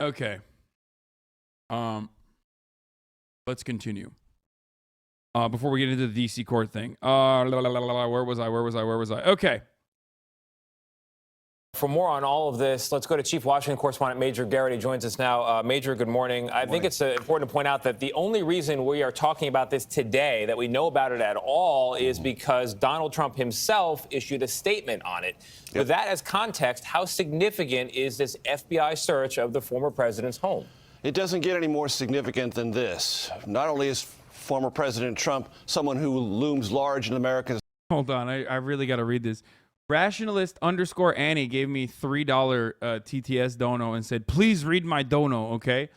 Okay. Let's continue. Before we get into the DC court thing. Where was I? Okay. For more on all of this, let's go to Chief Washington Correspondent Major Garrett. He joins us now. Major, good morning. I think it's important to point out that the only reason we are talking about this today, that we know about it at all, is because Donald Trump himself issued a statement on it. Yep. With that as context, how significant is this FBI search of the former president's home? It doesn't get any more significant than this. Not only is former President Trump someone who looms large in America's... Hold on, I really got to read this. Rationalist_Annie gave me $3 TTS dono and said, please read my dono, okay?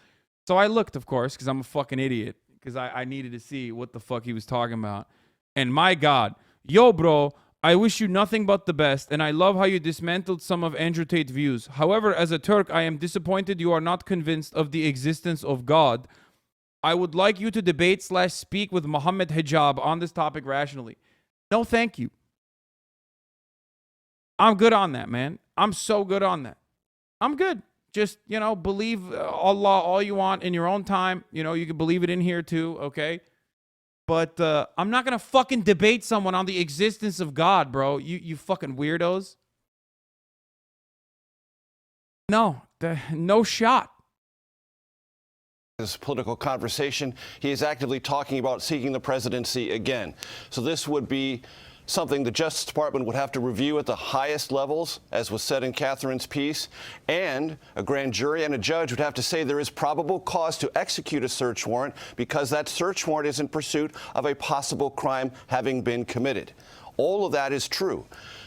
So I looked, of course, because I'm a fucking idiot, because I needed to see what the fuck he was talking about. And my God, yo, bro, I wish you nothing but the best, and I love how you dismantled some of Andrew Tate's views. However, as a Turk, I am disappointed you are not convinced of the existence of God. I would like you to debate/speak with Mohammed Hijab on this topic rationally. No, thank you. I'm good on that, man. I'm so good on that. I'm good. Just, believe Allah all you want in your own time. You can believe it in here too, okay? But I'm not going to fucking debate someone on the existence of God, bro. You fucking weirdos. No, no shot. This political conversation, he is actively talking about seeking the presidency again. So this would be something the Justice Department would have to review at the highest levels, as was said in Catherine's piece, and a grand jury and a judge would have to say there is probable cause to execute a search warrant because that search warrant is in pursuit of a possible crime having been committed. All of that is true.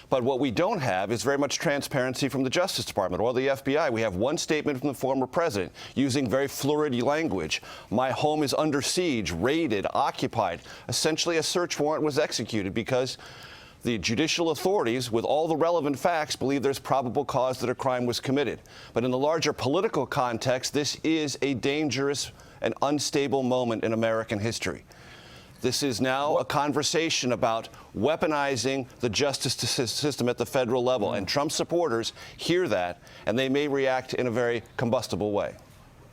But what we don't have is very much transparency from the Justice Department or the FBI. We have one statement from the former president using very florid language. My home is under siege, raided, occupied. Essentially, a search warrant was executed because the judicial authorities, with all the relevant facts, believe there's probable cause that a crime was committed. But in the larger political context, this is a dangerous and unstable moment in American history. This is now a conversation about weaponizing the justice system at the federal level. And Trump supporters hear that, and they may react in a very combustible way.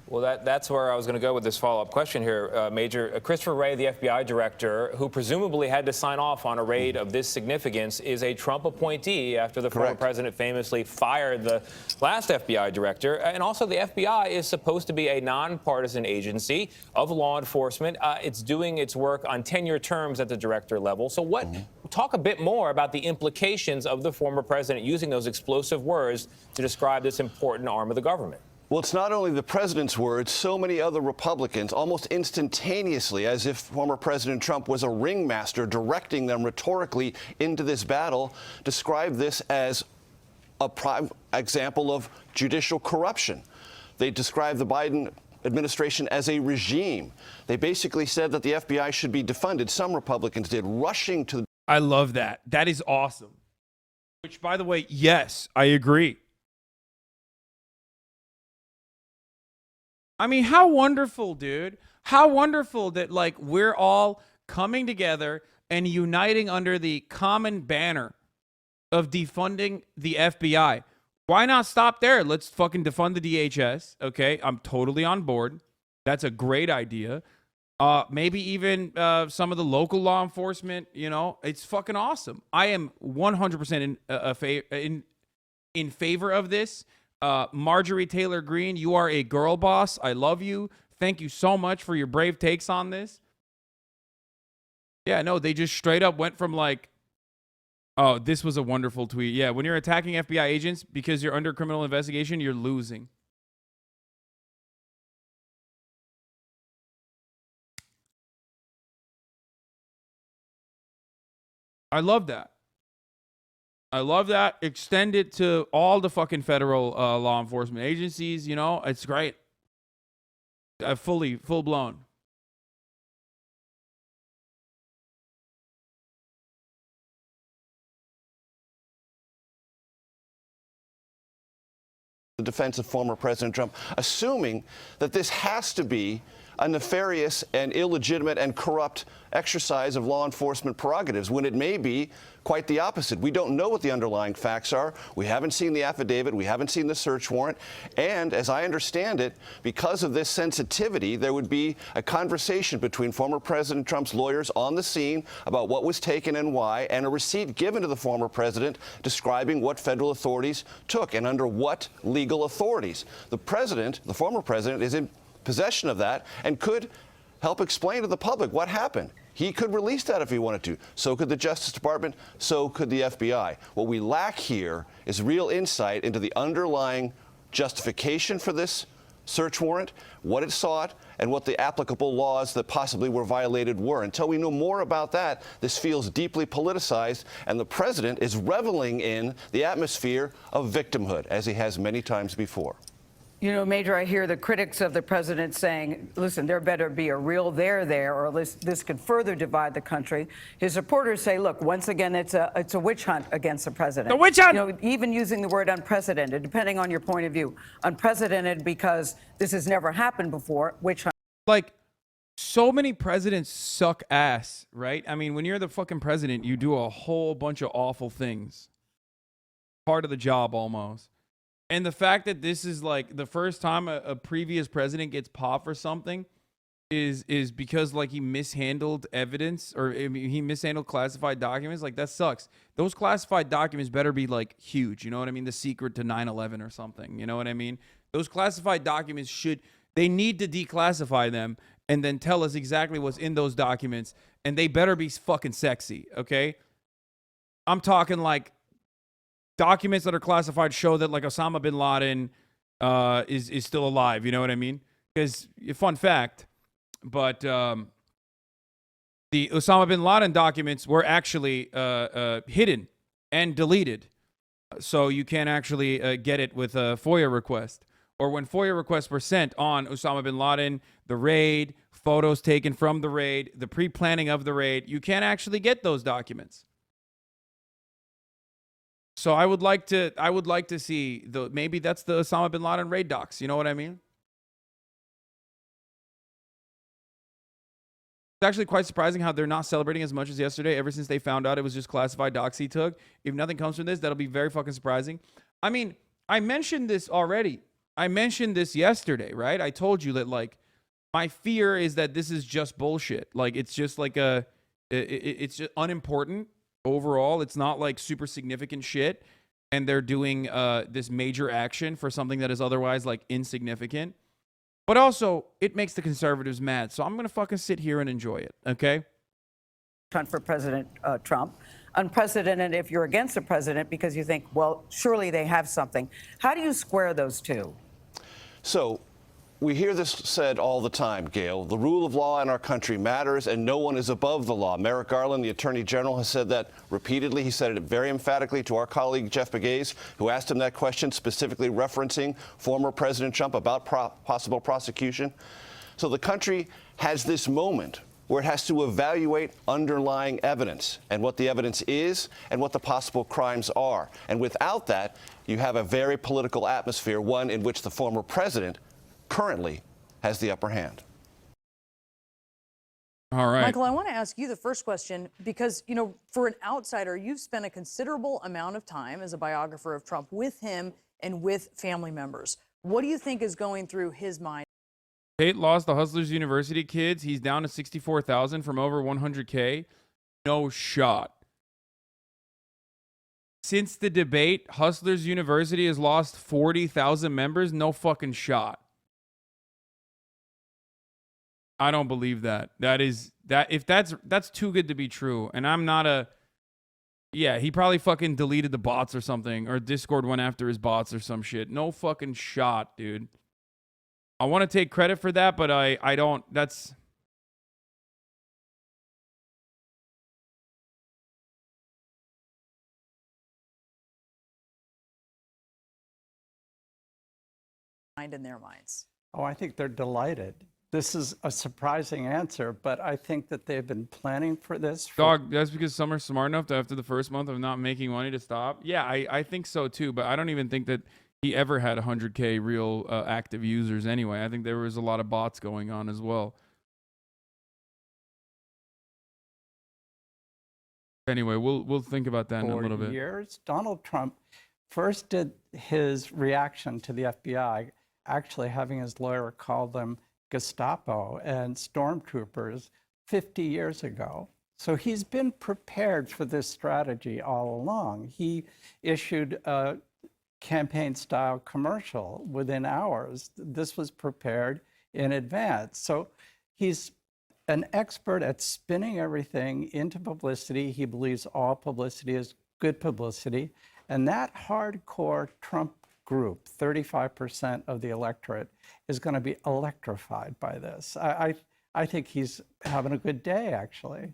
Well, that's where I was going to go with this follow-up question here, Major. Christopher Wray, the FBI director, who presumably had to sign off on a raid of this significance, is a Trump appointee after the former president famously fired the last FBI director. And also, the FBI is supposed to be a nonpartisan agency of law enforcement. It's doing its work on 10-year terms at the director level. So talk a bit more about the implications of the former president using those explosive words to describe this important arm of the government. Well, it's not only the president's words. So many other Republicans, almost instantaneously, as if former President Trump was a ringmaster directing them rhetorically into this battle, described this as a prime example of judicial corruption. They described the Biden administration as a regime. They basically said that the FBI should be defunded. Some Republicans did, rushing to... I love that. That is awesome. Which, by the way, yes, I agree. I mean, how wonderful, dude. How wonderful that, we're all coming together and uniting under the common banner of defunding the FBI. Why not stop there? Let's fucking defund the DHS, okay? I'm totally on board. That's a great idea. Maybe even some of the local law enforcement, it's fucking awesome. I am 100% in favor of this. Marjorie Taylor Greene, you are a girl boss. I love you. Thank you so much for your brave takes on this. Yeah, no, they just straight up went from oh, this was a wonderful tweet. Yeah, when you're attacking FBI agents because you're under criminal investigation, you're losing. I love that. I love that. Extend it to all the fucking federal law enforcement agencies. It's great. Full blown. The defense of former President Trump, assuming that this has to be a nefarious and illegitimate and corrupt exercise of law enforcement prerogatives, when it may be quite the opposite. We don't know what the underlying facts are. We haven't seen the affidavit. We haven't seen the search warrant. And as I understand it, because of this sensitivity, there would be a conversation between former President Trump's lawyers on the scene about what was taken and why, and a receipt given to the former president describing what federal authorities took and under what legal authorities. The president, the former president, is in possession of that and could help explain to the public what happened. He could release that if he wanted to. So could the Justice Department. So could the FBI. What we lack here is real insight into the underlying justification for this search warrant, what it sought, and what the applicable laws that possibly were violated were. Until we know more about that, this feels deeply politicized, and the president is reveling in the atmosphere of victimhood, as he has many times before. You know, Major, I hear the critics of the president saying, listen, there better be a real there, or this could further divide the country. His supporters say, look, once again, it's a witch hunt against the president. A witch hunt! You know, even using the word unprecedented, depending on your point of view. Unprecedented because this has never happened before, witch hunt. Like, so many presidents suck ass, right? I mean, when you're the fucking president, you do a whole bunch of awful things. Part of the job, almost. And the fact that this is like the first time a previous president gets popped for something is because like he mishandled evidence, or he mishandled classified documents. Like, that sucks. Those classified documents better be like huge. You know what I mean? The secret to 9/11 or something. You know what I mean? Those classified documents they need to declassify them and then tell us exactly what's in those documents. And they better be fucking sexy. Okay. I'm talking like, documents that are classified show that like Osama bin Laden is still alive. You know what I mean? Because, fun fact, but the Osama bin Laden documents were actually hidden and deleted. So you can't actually get it with a FOIA request. Or when FOIA requests were sent on Osama bin Laden, the raid, photos taken from the raid, the pre-planning of the raid, you can't actually get those documents. So I would like to see maybe that's the Osama bin Laden raid docs. You know what I mean? It's actually quite surprising how they're not celebrating as much as yesterday, ever since they found out it was just classified docs he took. If nothing comes from this, that'll be very fucking surprising. I mean, I mentioned this already. I mentioned this yesterday, right? I told you that, like, my fear is that this is just bullshit. Like, it's just like it's just unimportant. Overall, it's not like super significant shit, and they're doing this major action for something that is otherwise like insignificant. But also, it makes the conservatives mad, so I'm gonna fucking sit here and enjoy it, okay? For President Trump. Unprecedented if you're against the president because you think, well, surely they have something. How do you square those two? So, we hear this said all the time, Gail. The rule of law in our country matters, and no one is above the law. Merrick Garland, the Attorney General, has said that repeatedly. He said it very emphatically to our colleague Jeff Begays, who asked him that question, specifically referencing former President Trump about possible prosecution. So the country has this moment where it has to evaluate underlying evidence and what the evidence is and what the possible crimes are. And without that, you have a very political atmosphere, one in which the former president currently has the upper hand. All right. Michael, I want to ask you the first question because, you know, for an outsider, you've spent a considerable amount of time as a biographer of Trump with him and with family members. What do you think is going through his mind? Tate lost the Hustlers University kids. He's down to 64,000 from over 100K. No shot. Since the debate, Hustlers University has lost 40,000 members. No fucking shot. I don't believe that. If that's too good to be true. And I'm not yeah, he probably fucking deleted the bots or something, or Discord went after his bots or some shit. No fucking shot, dude. I want to take credit for that, but I don't. That's in their minds. Oh, I think they're delighted. This is a surprising answer, but I think that they've been planning for this. Dog, that's because some are smart enough to, after the first month of not making money, to stop. Yeah, I think so too, but I don't even think that he ever had 100K real active users anyway. I think there was a lot of bots going on as well. Anyway, we'll think about that in a little bit. For years, Donald Trump first did his reaction to the FBI, actually having his lawyer call them Gestapo and stormtroopers 50 years ago. So he's been prepared for this strategy all along. He issued a campaign-style commercial within hours. This was prepared in advance. So he's an expert at spinning everything into publicity. He believes all publicity is good publicity. And that hardcore Trump group, 35% of the electorate, is going to be electrified by this. I think he's having a good day, actually.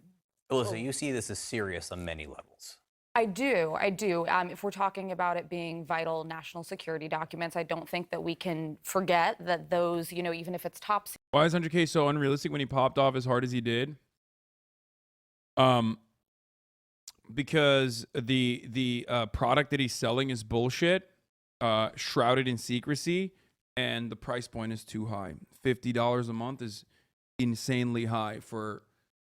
Alyssa, you see this as serious on many levels. I do. If we're talking about it being vital national security documents, I don't think that we can forget that those, even if it's top secret. Why is 100K so unrealistic when he popped off as hard as he did? Because the product that he's selling is bullshit, shrouded in secrecy, and the price point is too high. $50 a month is insanely high for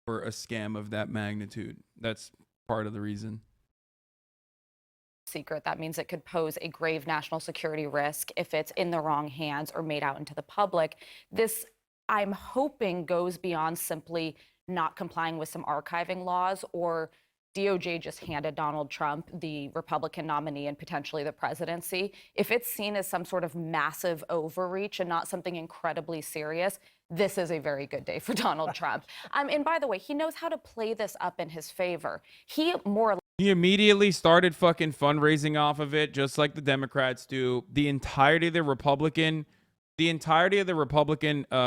a scam of that magnitude. That's part of the reason. Secret, that means it could pose a grave national security risk if it's in the wrong hands or made out into the public. This, I'm hoping, goes beyond simply not complying with some archiving laws, or DOJ just handed Donald Trump the Republican nominee and potentially the presidency. If it's seen as some sort of massive overreach and not something incredibly serious, this is a very good day for Donald Trump. And by the way, he knows how to play this up in his favor. He immediately started fucking fundraising off of it, just like the Democrats do. The entirety of the Republican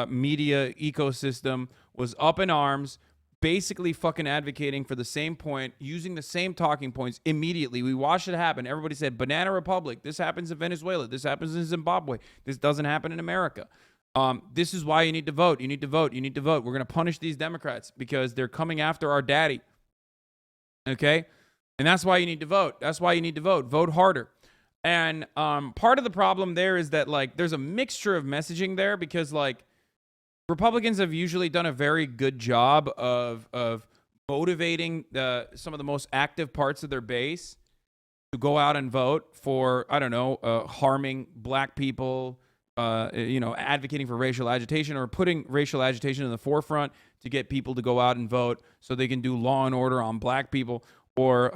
media ecosystem was up in arms, basically fucking advocating for the same point, using the same talking points immediately. We watched it happen. Everybody said, Banana Republic. This happens in Venezuela. This happens in Zimbabwe. This doesn't happen in America. This is why you need to vote. You need to vote. You need to vote. We're going to punish these Democrats because they're coming after our daddy. Okay? And that's why you need to vote. That's why you need to vote. Vote harder. And part of the problem there is that, like, there's a mixture of messaging there because, like, Republicans have usually done a very good job of motivating some of the most active parts of their base to go out and vote for, I don't know, harming black people, advocating for racial agitation or putting racial agitation in the forefront to get people to go out and vote so they can do law and order on black people or,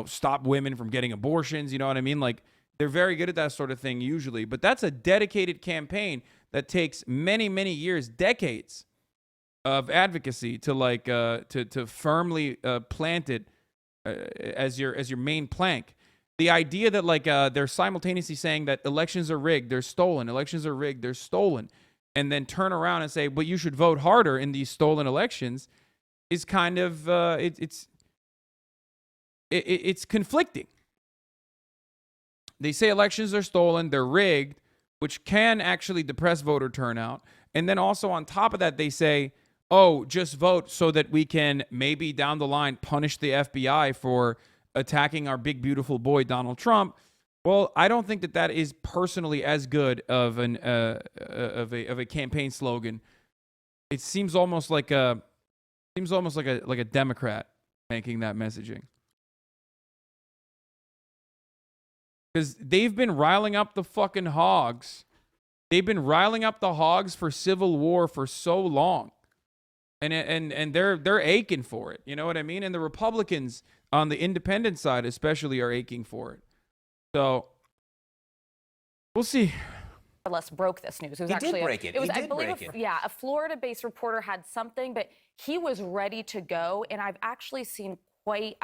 stop women from getting abortions. You know what I mean? Like, they're very good at that sort of thing usually. But that's a dedicated campaign that takes many, many years, decades of advocacy to to firmly plant it as your main plank. The idea that they're simultaneously saying that elections are rigged, they're stolen, elections are rigged, they're stolen, and then turn around and say, but you should vote harder in these stolen elections is kind of it's conflicting. They say elections are stolen, they're rigged, which can actually depress voter turnout. And then also on top of that, they say, oh, just vote so that we can maybe down the line punish the FBI for attacking our big, beautiful boy, Donald Trump. Well, I don't think that is personally as good of a campaign slogan. It seems almost like a Democrat making that messaging. Because they've been riling up the fucking hogs. They've been riling up the hogs for civil war for so long. And they're aching for it. You know what I mean? And the Republicans on the independent side especially are aching for it. So we'll see. More or less broke this news. It was He actually did break it. It was, He did I believe, break it. Yeah, a Florida-based reporter had something, but he was ready to go. And I've actually seen quite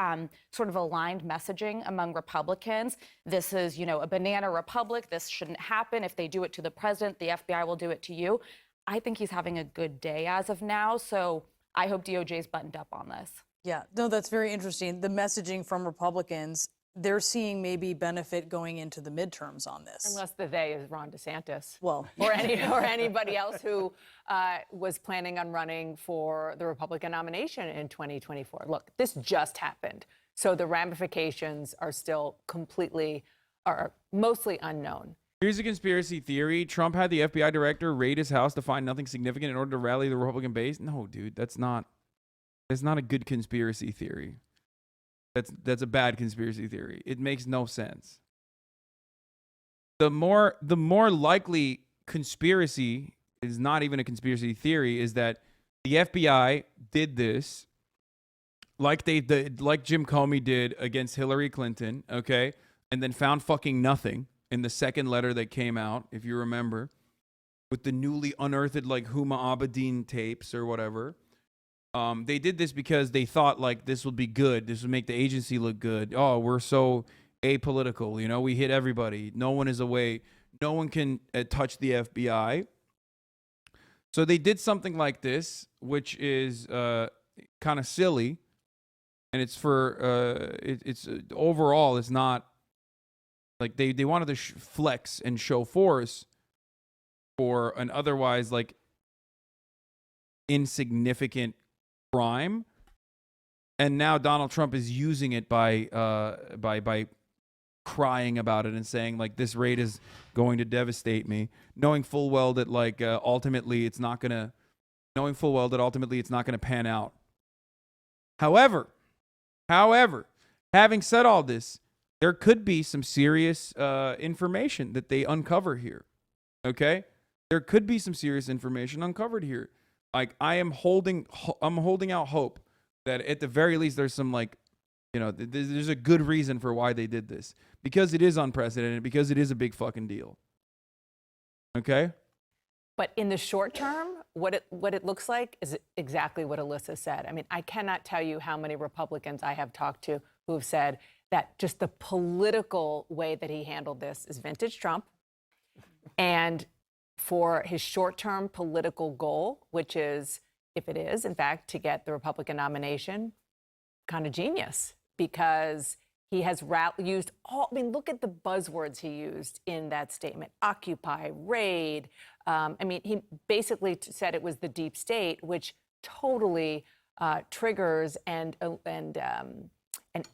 sort of aligned messaging among Republicans. This is, a banana republic. This shouldn't happen. If they do it to the president, the FBI will do it to you. I think he's having a good day as of now. So I hope DOJ's buttoned up on this. Yeah, no, that's very interesting. The messaging from Republicans, they're seeing maybe benefit going into the midterms on this. Unless the they is Ron DeSantis. Well, or anybody else who was planning on running for the Republican nomination in 2024. Look, this just happened. So the ramifications are still mostly unknown. Here's a conspiracy theory. Trump had the FBI director raid his house to find nothing significant in order to rally the Republican base. No, dude, that's not a good conspiracy theory. That's a bad conspiracy theory. It makes no sense. The more likely conspiracy is not even a conspiracy theory, is that the FBI did this like Jim Comey did against Hillary Clinton, okay? And then found fucking nothing in the second letter that came out, if you remember, with the newly unearthed like Huma Abedin tapes or whatever. They did this because they thought like this would be good. This would make the agency look good. Oh, we're so apolitical. You know, we hit everybody. No one is away. No one can touch the FBI. So they did something like this, which is kind of silly. And it's for, it's overall, it's not like they wanted to flex and show force for an otherwise like insignificant crime. And now Donald Trump is using it by crying about it and saying like this raid is going to devastate me, knowing full well that like ultimately it's not gonna pan out. However, having said all this, there could be some serious information that they uncover here. Okay, there could be some serious information uncovered here. Like I'm holding out hope that at the very least there's some like, you know, there's a good reason for why they did this, because it is unprecedented, because it is a big fucking deal. Okay? But in the short term, what it looks like is exactly what Alyssa said. I mean, I cannot tell you how many Republicans I have talked to who have said that just the political way that he handled this is vintage Trump. And for his short-term political goal, which is, if it is, in fact, to get the Republican nomination, kind of genius, because he has used all, I mean, look at the buzzwords he used in that statement: Occupy, raid. I mean, he basically said it was the deep state, which totally triggers and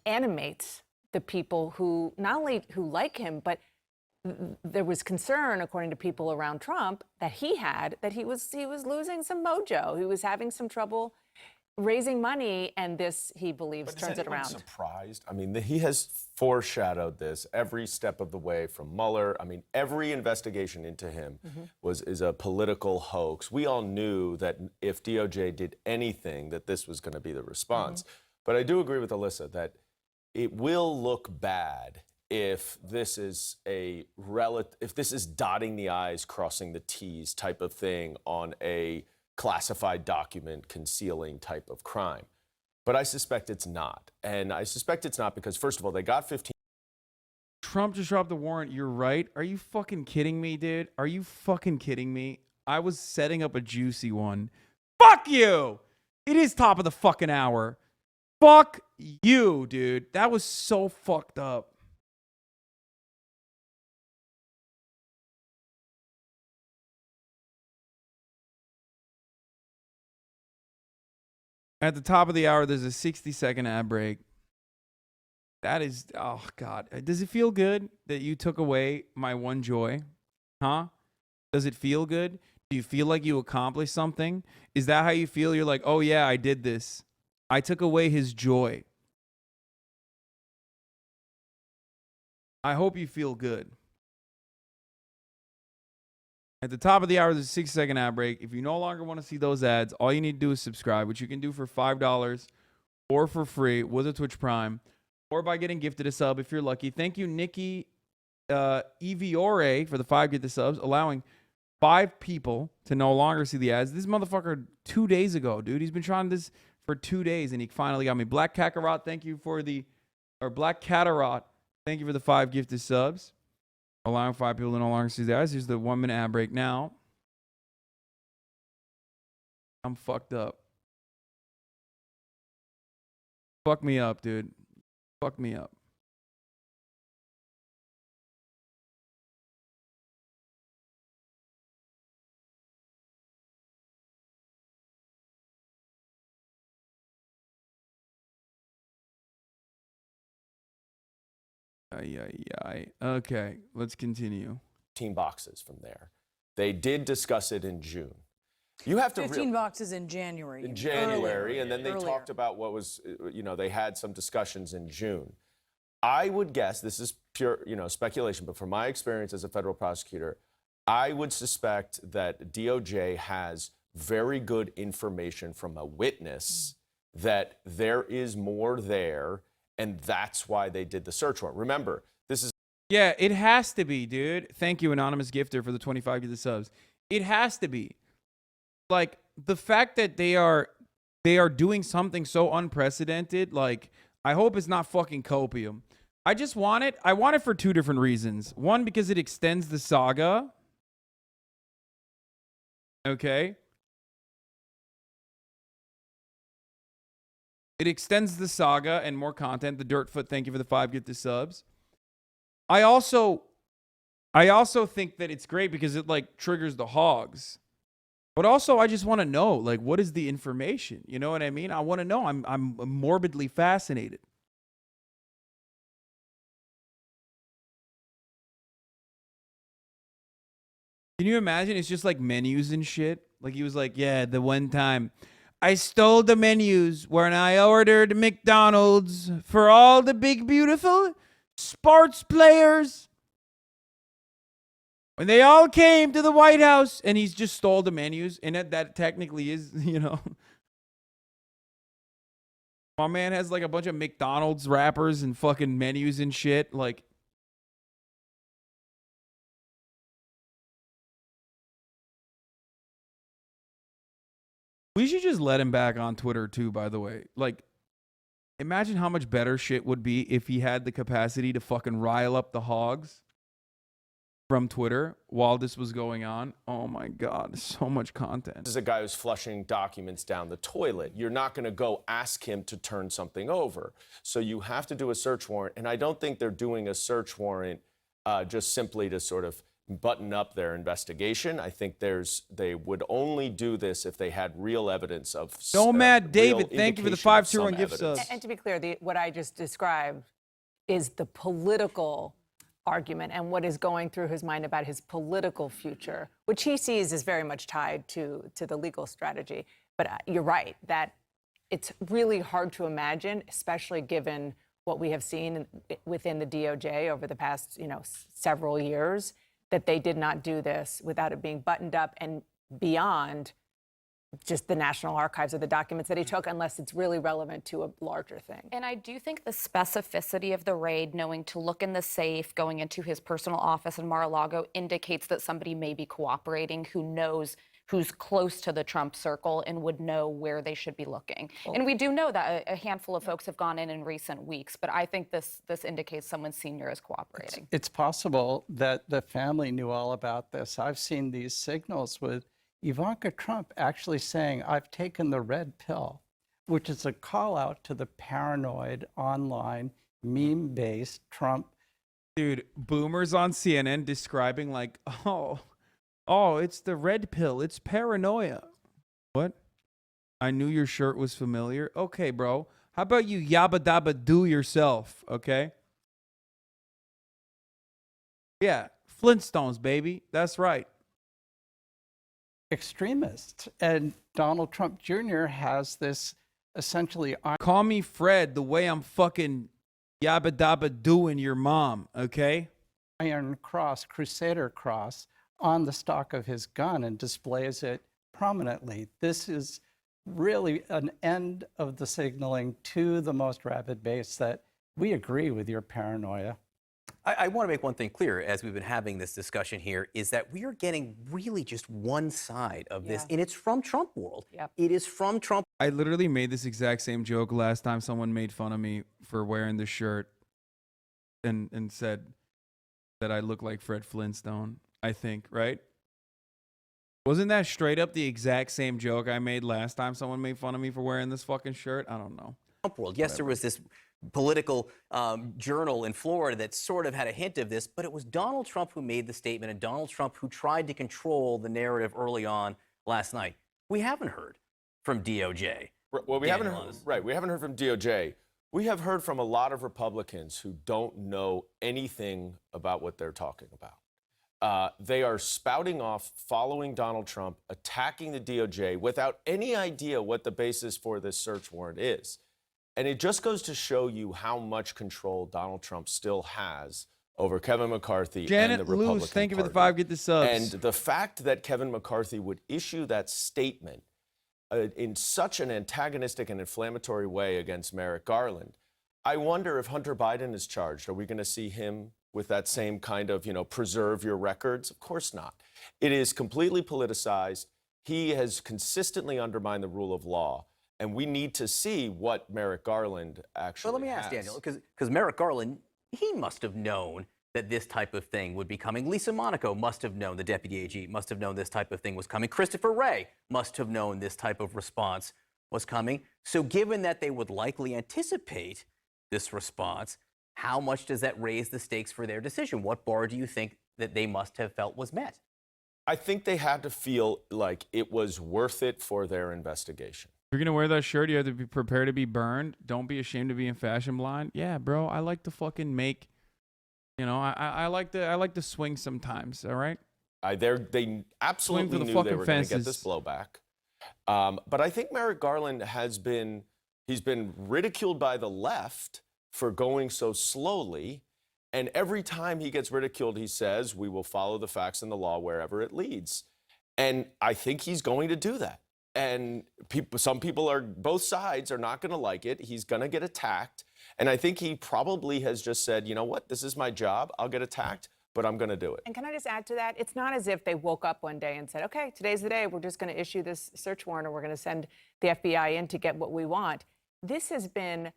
animates the people who not only who like him, but there was concern, according to people around Trump, that he was losing some mojo. He was having some trouble raising money, and this, he believes, turns it around. Surprised? I mean, he has foreshadowed this every step of the way from Mueller. I mean, every investigation into him is a political hoax. We all knew that if DOJ did anything, that this was going to be the response. But I do agree with Alyssa that it will look bad if this is if this is dotting the I's, crossing the T's type of thing on a classified document concealing type of crime. But I suspect it's not. And I suspect it's not because, first of all, they got 15. Trump just dropped the warrant. You're right. Are you fucking kidding me, dude? Are you fucking kidding me? I was setting up a juicy one. Fuck you! It is top of the fucking hour. Fuck you, dude. That was so fucked up. At the top of the hour, there's a 60-second ad break. That is, oh, God. Does it feel good that you took away my one joy? Huh? Does it feel good? Do you feel like you accomplished something? Is that how you feel? You're like, oh, yeah, I did this. I took away his joy. I hope you feel good. At the top of the hour, there's a 60-second ad break. If you no longer want to see those ads, all you need to do is subscribe, which you can do for $5 or for free with a Twitch Prime, or by getting gifted a sub if you're lucky. Thank you, Nikki Eviore, for the 5 gifted subs, allowing 5 people to no longer see the ads. This motherfucker 2 days ago, dude. He's been trying this for 2 days, and he finally got me. Black Kakarot, thank you for the, or Black Catarot, thank you for the 5 gifted subs, allowing 5 people to no longer see the ads. Here's the 1-minute ad break now. I'm fucked up. Fuck me up, dude. Fuck me up. Okay, let's continue. 15 boxes from there. They did discuss it in June. You have to 15 boxes in January. in January, and then they Earlier. talked about what was, they had some discussions in June. I would guess, this is pure, speculation, but from my experience as a federal prosecutor, I would suspect that DOJ has very good information from a witness that there is more there, and that's why they did the search warrant. Remember, this is... Yeah, it has to be, dude. Thank you, Anonymous Gifter, for the 25 to the subs. It has to be. Like, the fact that they are doing something so unprecedented, like, I hope it's not fucking copium. I just want it. I want it for two different reasons. One, because it extends the saga. Okay. It extends the saga and more content. The Dirtfoot, thank you for the 5 get the subs. I also think that it's great because it like triggers the hogs. But also I just want to know, like, what is the information? You know what I mean? I want to know. I'm morbidly fascinated. Can you imagine? It's just like menus and shit. Like he was like, yeah, the one time I stole the menus when I ordered McDonald's for all the big, beautiful sports players. When they all came to the White House, and he's just stole the menus. And that technically is, My man has like a bunch of McDonald's wrappers and fucking menus and shit. Like, we should just let him back on Twitter too, by the way. Like, imagine how much better shit would be if he had the capacity to fucking rile up the hogs from Twitter while this was going on. Oh my God, so much content. This is a guy who's flushing documents down the toilet. You're not going to go ask him to turn something over. So you have to do a search warrant. And I don't think they're doing a search warrant just simply to sort of button up their investigation. I think they would only do this if they had real evidence of Nomad David, thank you for the 521 gift subs. And to be clear, what I just described is the political argument and what is going through his mind about his political future, which he sees is very much tied to the legal strategy. But you're right that it's really hard to imagine, especially given what we have seen within the DOJ over the past, several years, that they did not do this without it being buttoned up and beyond just the National Archives of the documents that he took, unless it's really relevant to a larger thing. And I do think the specificity of the raid, knowing to look in the safe, going into his personal office in Mar-a-Lago, indicates that somebody may be cooperating who knows who's close to the Trump circle and would know where they should be looking. And we do know that a handful of folks have gone in recent weeks, but I think this indicates someone senior is cooperating. It's possible that the family knew all about this. I've seen these signals with Ivanka Trump actually saying, I've taken the red pill, which is a call out to the paranoid online meme-based Trump. Dude, boomers on CNN describing like, oh, it's the red pill. It's paranoia. What? I knew your shirt was familiar. Okay, bro. How about you yabba dabba do yourself, okay? Yeah, Flintstones, baby. That's right. Extremists. And Donald Trump Jr. has this essentially... Call me Fred the way I'm fucking yabba dabba doing your mom, okay? Iron Cross, Crusader Cross, on the stock of his gun and displays it prominently. This is really an end of the signaling to the most rabid base that we agree with your paranoia. I want to make one thing clear as we've been having this discussion here is that we are getting really just one side of this, and it's from Trump world. Yep. It is from Trump. I literally made this exact same joke last time someone made fun of me for wearing this shirt and said that I look like Fred Flintstone, I think, right? Wasn't that straight up the exact same joke I made last time someone made fun of me for wearing this fucking shirt? I don't know. Trump world. Yes, there was this political journal in Florida that sort of had a hint of this, but it was Donald Trump who made the statement and Donald Trump who tried to control the narrative early on last night. We haven't heard from DOJ. Well, we haven't heard from DOJ. We have heard from a lot of Republicans who don't know anything about what they're talking about. They are spouting off, following Donald Trump, attacking the DOJ without any idea what the basis for this search warrant is. And it just goes to show you how much control Donald Trump still has over Kevin McCarthy Janet and the Republican Luce, thank you for the Party. 5. Get the subs. And the fact that Kevin McCarthy would issue that statement in such an antagonistic and inflammatory way against Merrick Garland, I wonder if Hunter Biden is charged. Are we going to see him with that same kind of, preserve your records? Of course not. It is completely politicized. He has consistently undermined the rule of law. And we need to see what Merrick Garland actually Well, let me ask Daniel, because Merrick Garland, he must have known that this type of thing would be coming. Lisa Monaco must have known, the deputy AG must have known this type of thing was coming. Christopher Wray must have known this type of response was coming. So given that they would likely anticipate this response, how much does that raise the stakes for their decision? What bar do you think that they must have felt was met? I think they had to feel like it was worth it for their investigation. If you're gonna wear that shirt, you have to be prepared to be burned. Don't be ashamed to be in fashion blind. Yeah, bro, I like to fucking make, I like to swing sometimes. All right. They absolutely knew they were going to get this blowback. But I think Merrick Garland he's been ridiculed by the left for going so slowly. And every time he gets ridiculed, he says, we will follow the facts and the law wherever it leads. And I think he's going to do that. And some people both sides are not going to like it. He's going to get attacked. And I think he probably has just said, you know what, this is my job. I'll get attacked, but I'm going to do it. And can I just add to that? It's not as if they woke up one day and said, okay, today's the day. We're just going to issue this search warrant, or we're going to send the FBI in to get what we want. This has been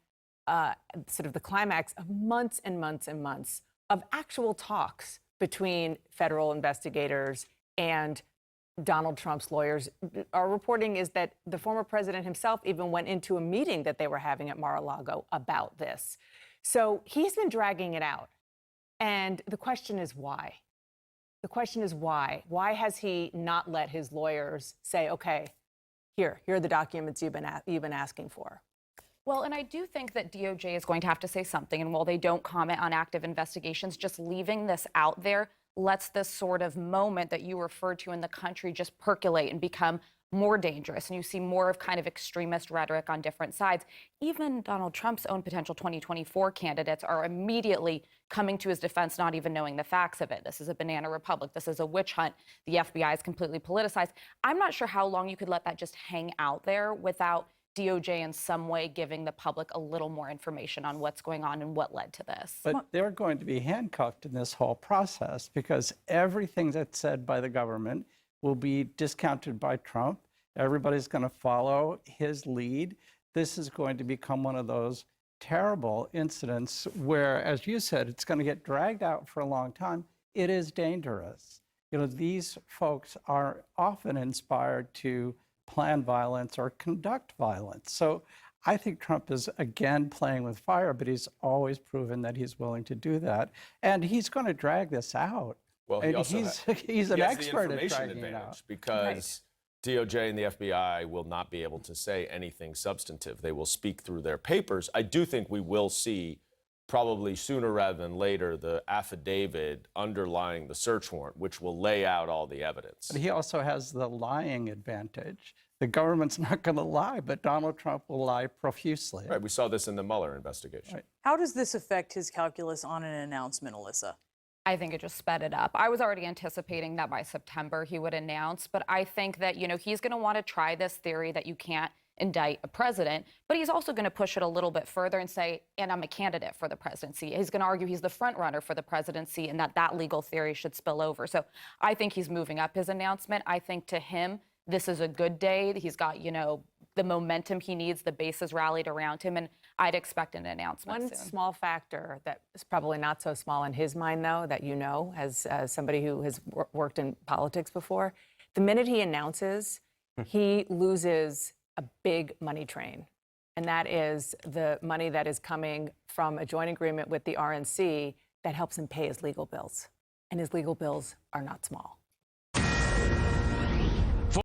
sort of the climax of months and months and months of actual talks between federal investigators and Donald Trump's lawyers. Our reporting is that the former president himself even went into a meeting that they were having at Mar-a-Lago about this. So he's been dragging it out. And the question is why? The question is why? Why has he not let his lawyers say, okay, here are the documents you've been asking for? Well, and I do think that DOJ is going to have to say something. And while they don't comment on active investigations, just leaving this out there lets this sort of moment that you referred to in the country just percolate and become more dangerous. And you see more of kind of extremist rhetoric on different sides. Even Donald Trump's own potential 2024 candidates are immediately coming to his defense, not even knowing the facts of it. This is a banana republic. This is a witch hunt. The FBI is completely politicized. I'm not sure how long you could let that just hang out there without DOJ in some way giving the public a little more information on what's going on and what led to this. But they're going to be handcuffed in this whole process because everything that's said by the government will be discounted by Trump. Everybody's going to follow his lead. This is going to become one of those terrible incidents where, as you said, it's going to get dragged out for a long time. It is dangerous. These folks are often inspired to plan violence or conduct violence. So I think Trump is, again, playing with fire, but he's always proven that he's willing to do that. And he's going to drag this out. Well, he's an expert at dragging it out. Because DOJ and the FBI will not be able to say anything substantive. They will speak through their papers. I do think we will see, probably sooner rather than later, the affidavit underlying the search warrant, which will lay out all the evidence. But he also has the lying advantage. The government's not going to lie, but Donald Trump will lie profusely. Right, we saw this in the Mueller investigation. Right. How does this affect his calculus on an announcement, Alyssa? I think it just sped it up. I was already anticipating that by September he would announce, but I think that, he's going to want to try this theory that you can't indict a president, but he's also going to push it a little bit further and say, and I'm a candidate for the presidency. He's going to argue he's the front runner for the presidency and that legal theory should spill over. So I think he's moving up his announcement. I think to him, this is a good day. He's got, the momentum he needs, the base has rallied around him, and I'd expect an announcement One soon. small factor that is probably not so small in his mind, though, that as somebody who has worked in politics before, the minute he announces, he loses a big money train. And that is the money that is coming from a joint agreement with the RNC that helps him pay his legal bills. And his legal bills are not small.